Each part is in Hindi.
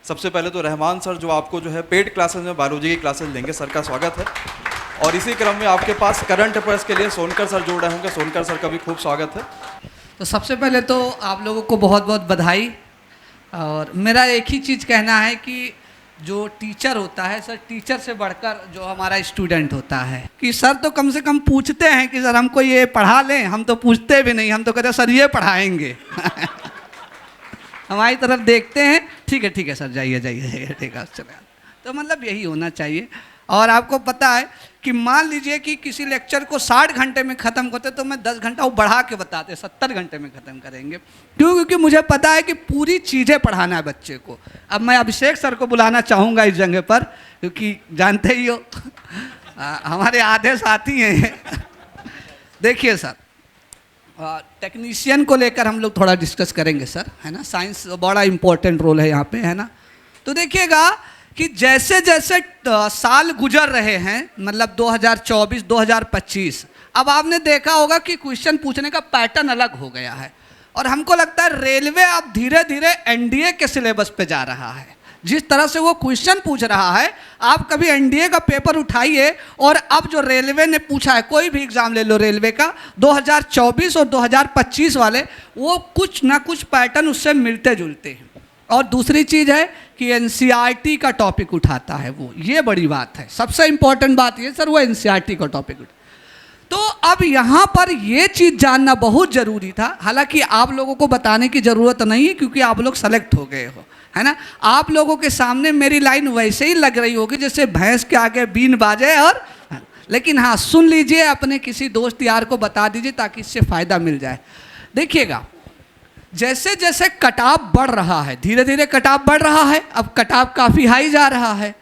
सबसे पहले तो रहमान सर जो आपको जो है पेड क्लासेस में बायोलॉजी की क्लासेस लेंगे, सर का स्वागत है। और इसी क्रम में आपके पास करंट अफेयर्स के लिए सोनकर सर जुड़ रहे होंगे, सोनकर सर का भी खूब स्वागत है। तो सबसे पहले तो आप लोगों को बहुत बहुत बधाई। और मेरा एक ही चीज़ कहना है कि जो टीचर होता है सर, टीचर से बढ़कर जो हमारा स्टूडेंट होता है, कि सर तो कम से कम पूछते हैं कि सर हमको ये पढ़ा लें, हम तो पूछते भी नहीं, हम तो कहते हैं सर ये पढ़ाएंगे। हमारी तरफ देखते हैं, ठीक है सर, जाइए ठीक है चले। तो मतलब यही होना चाहिए। और आपको पता है कि मान लीजिए कि किसी लेक्चर को 60 घंटे में ख़त्म करते तो मैं 10 घंटा वो बढ़ा के बताते 70 घंटे में ख़त्म करेंगे। क्यों? क्योंकि मुझे पता है कि पूरी चीज़ें पढ़ाना है बच्चे को। अब मैं अभिषेक सर को बुलाना चाहूँगा इस जगह पर, क्योंकि जानते ही हो हमारे आधे साथी हैं। देखिए सर, टेक्नीशियन को लेकर हम लोग थोड़ा डिस्कस करेंगे सर, है ना। साइंस बड़ा इम्पोर्टेंट रोल है यहाँ पे, है ना। तो देखिएगा कि जैसे जैसे साल गुजर रहे हैं, मतलब 2024, 2025, अब आपने देखा होगा कि क्वेश्चन पूछने का पैटर्न अलग हो गया है। और हमको लगता है रेलवे अब धीरे धीरे एनडीए के सिलेबस पे जा रहा है। जिस तरह से वो क्वेश्चन पूछ रहा है, आप कभी एनडीए का पेपर उठाइए और अब जो रेलवे ने पूछा है, कोई भी एग्ज़ाम ले लो रेलवे का, 2024 और 2025 वाले, वो कुछ ना कुछ पैटर्न उससे मिलते जुलते हैं। और दूसरी चीज़ है कि एनसीईआरटी का टॉपिक उठाता है वो, ये बड़ी बात है। सबसे इम्पॉर्टेंट बात ये सर, वो एनसीईआरटी का टॉपिक उठा। तो अब यहाँ पर ये चीज़ जानना बहुत ज़रूरी था। हालांकि आप लोगों को बताने की ज़रूरत नहीं है, क्योंकि आप लोग सेलेक्ट हो गए हो, है ना। आप लोगों के सामने मेरी लाइन वैसे ही लग रही होगी जैसे भैंस के आगे बीन बाजे। और लेकिन हाँ, सुन लीजिए, अपने किसी दोस्त यार को बता दीजिए ताकि इससे फ़ायदा मिल जाए। देखिएगा, जैसे जैसे कटाव बढ़ रहा है, धीरे धीरे कटाव बढ़ रहा है, अब कटाव काफ़ी हाई जा रहा है।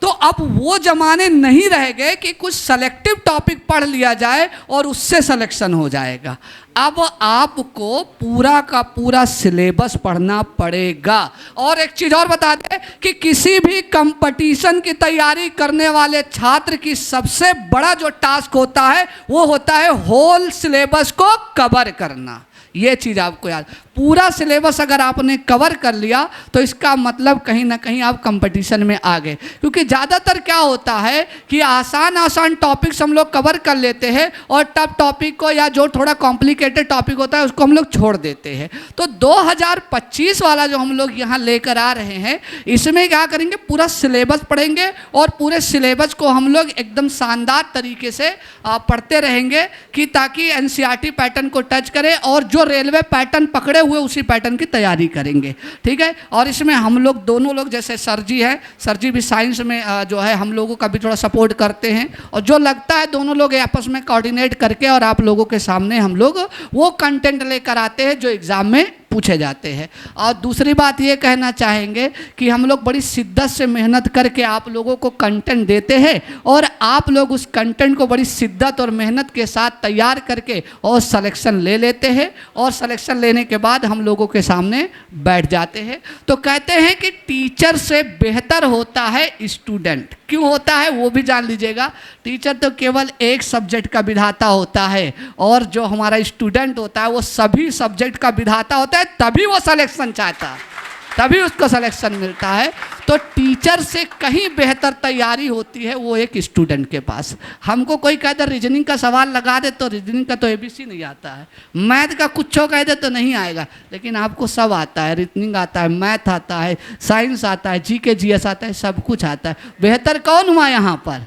तो अब वो जमाने नहीं रह गए कि कुछ सेलेक्टिव टॉपिक पढ़ लिया जाए और उससे सिलेक्शन हो जाएगा। अब आपको पूरा का पूरा सिलेबस पढ़ना पड़ेगा। और एक चीज़ और बता दें कि किसी भी कंपटीशन की तैयारी करने वाले छात्र की सबसे बड़ा जो टास्क होता है वो होता है होल सिलेबस को कवर करना। ये चीज़ आपको याद, पूरा सिलेबस अगर आपने कवर कर लिया तो इसका मतलब कहीं ना कहीं आप कंपटीशन में आ गए। क्योंकि ज़्यादातर क्या होता है कि आसान टॉपिक्स हम लोग कवर कर लेते हैं और टफ टॉपिक को या जो थोड़ा कॉम्प्लिकेटेड टॉपिक होता है उसको हम लोग छोड़ देते हैं। तो 2025 वाला जो हम लोग यहाँ लेकर आ रहे हैं, इसमें क्या करेंगे, पूरा सिलेबस पढ़ेंगे और पूरे सिलेबस को हम लोग एकदम शानदार तरीके से पढ़ते रहेंगे कि ताकि एनसीईआरटी पैटर्न को टच करें और जो रेलवे पैटर्न पकड़े हुए उसी पैटर्न की तैयारी करेंगे, ठीक है। और इसमें हम लोग दोनों लोग, जैसे सर जी हैं, सर जी भी साइंस में जो है हम लोगों का भी थोड़ा सपोर्ट करते हैं। और जो लगता है दोनों लोग आपस में कोऑर्डिनेट करके और आप लोगों के सामने हम लोग वो कंटेंट लेकर आते हैं जो एग्ज़ाम में पूछे जाते हैं। और दूसरी बात ये कहना चाहेंगे कि हम लोग बड़ी शिद्दत से मेहनत करके आप लोगों को कंटेंट देते हैं और आप लोग उस कंटेंट को बड़ी शिद्दत और मेहनत के साथ तैयार करके और सिलेक्शन ले लेते हैं। और सिलेक्शन लेने के बाद हम लोगों के सामने बैठ जाते हैं। तो कहते हैं कि टीचर से बेहतर होता है स्टूडेंट। क्यों होता है वो भी जान लीजिएगा। टीचर तो केवल एक सब्जेक्ट का विधाता होता है और जो हमारा स्टूडेंट होता है वो सभी सब्जेक्ट का विधाता होता है, तभी वो सिलेक्शन चाहता है, तभी उसको सिलेक्शन मिलता है। तो टीचर से कहीं बेहतर तैयारी होती है वो एक स्टूडेंट के पास। हमको कोई कहता रीजनिंग का सवाल लगा दे तो रीजनिंग का तो एबीसी नहीं आता है, मैथ का कुछ कह दे तो नहीं आएगा, लेकिन आपको सब आता है। रीजनिंग आता है, मैथ आता है, साइंस आता है, जीके जीएस आता है, सब कुछ आता है। बेहतर कौन हुआ यहाँ पर?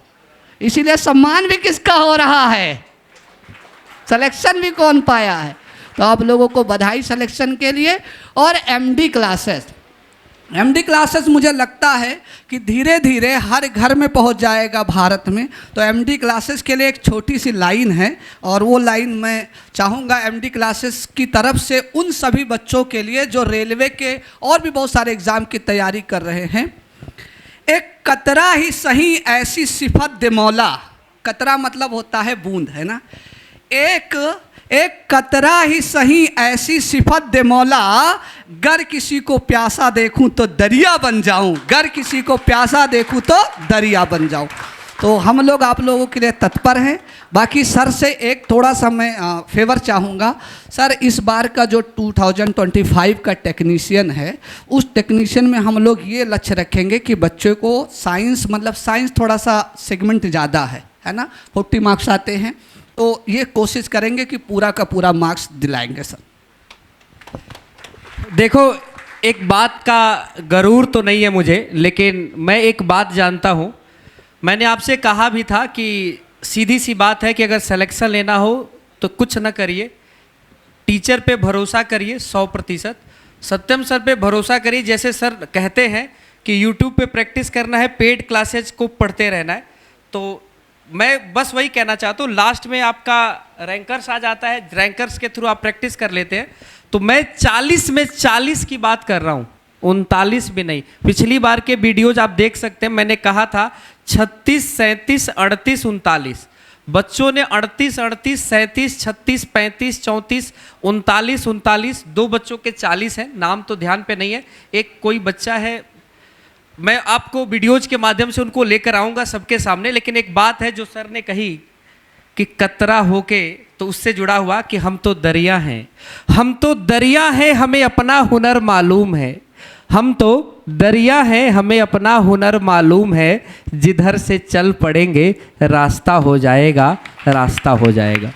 इसीलिए सम्मान भी किसका हो रहा है, सिलेक्शन भी कौन पाया है। तो आप लोगों को बधाई सिलेक्शन के लिए। और एमडी क्लासेस मुझे लगता है कि धीरे धीरे हर घर में पहुंच जाएगा भारत में। तो एमडी क्लासेस के लिए एक छोटी सी लाइन है और वो लाइन मैं चाहूँगा एमडी क्लासेस की तरफ से उन सभी बच्चों के लिए जो रेलवे के और भी बहुत सारे एग्ज़ाम की तैयारी कर रहे हैं। एक कतरा ही सही ऐसी सिफत दे मौला, कतरा मतलब होता है बूंद, है ना। एक कतरा ही सही ऐसी सिफत दे मौला, गर किसी को प्यासा देखूं तो दरिया बन जाऊं, गर किसी को प्यासा देखूं तो दरिया बन जाऊं। तो हम लोग आप लोगों के लिए तत्पर हैं। बाकी सर से एक थोड़ा सा मैं फेवर चाहूँगा सर, इस बार का जो 2025 का टेक्नीशियन है, उस टेक्नीशियन में हम लोग ये लक्ष्य रखेंगे कि बच्चों को साइंस, मतलब साइंस थोड़ा सा सेगमेंट ज़्यादा है ना, 40 मार्क्स आते हैं, तो ये कोशिश करेंगे कि पूरा का पूरा मार्क्स दिलाएंगे सर। देखो, एक बात का गरूर तो नहीं है मुझे, लेकिन मैं एक बात जानता हूँ। मैंने आपसे कहा भी था कि सीधी सी बात है कि अगर सिलेक्शन लेना हो तो कुछ ना करिए, टीचर पे भरोसा करिए 100%। सत्यम सर पे भरोसा करिए। जैसे सर कहते हैं कि यूट्यूब पे प्रैक्टिस करना है, पेड क्लासेज को पढ़ते रहना है, तो मैं बस वही कहना चाहता हूँ। लास्ट में आपका रैंकर्स आ जाता है, रैंकर्स के थ्रू आप प्रैक्टिस कर लेते हैं। तो मैं 40 में 40 की बात कर रहा हूँ, 39 भी नहीं। पिछली बार के वीडियोज आप देख सकते हैं, मैंने कहा था 36, 37, 38, 39। बच्चों ने 38, 38, 37, 36, 35, 34, 39, 39। 2 बच्चों के 40 हैं, नाम तो ध्यान पे नहीं है। एक कोई बच्चा है, मैं आपको वीडियोज के माध्यम से उनको लेकर आऊँगा सबके सामने। लेकिन एक बात है जो सर ने कही कि कतरा होके, तो उससे जुड़ा हुआ कि हम तो दरिया हैं, हम तो दरिया हैं, हमें अपना हुनर मालूम है। हम तो दरिया हैं, हमें अपना हुनर मालूम है। जिधर से चल पड़ेंगे रास्ता हो जाएगा, रास्ता हो जाएगा।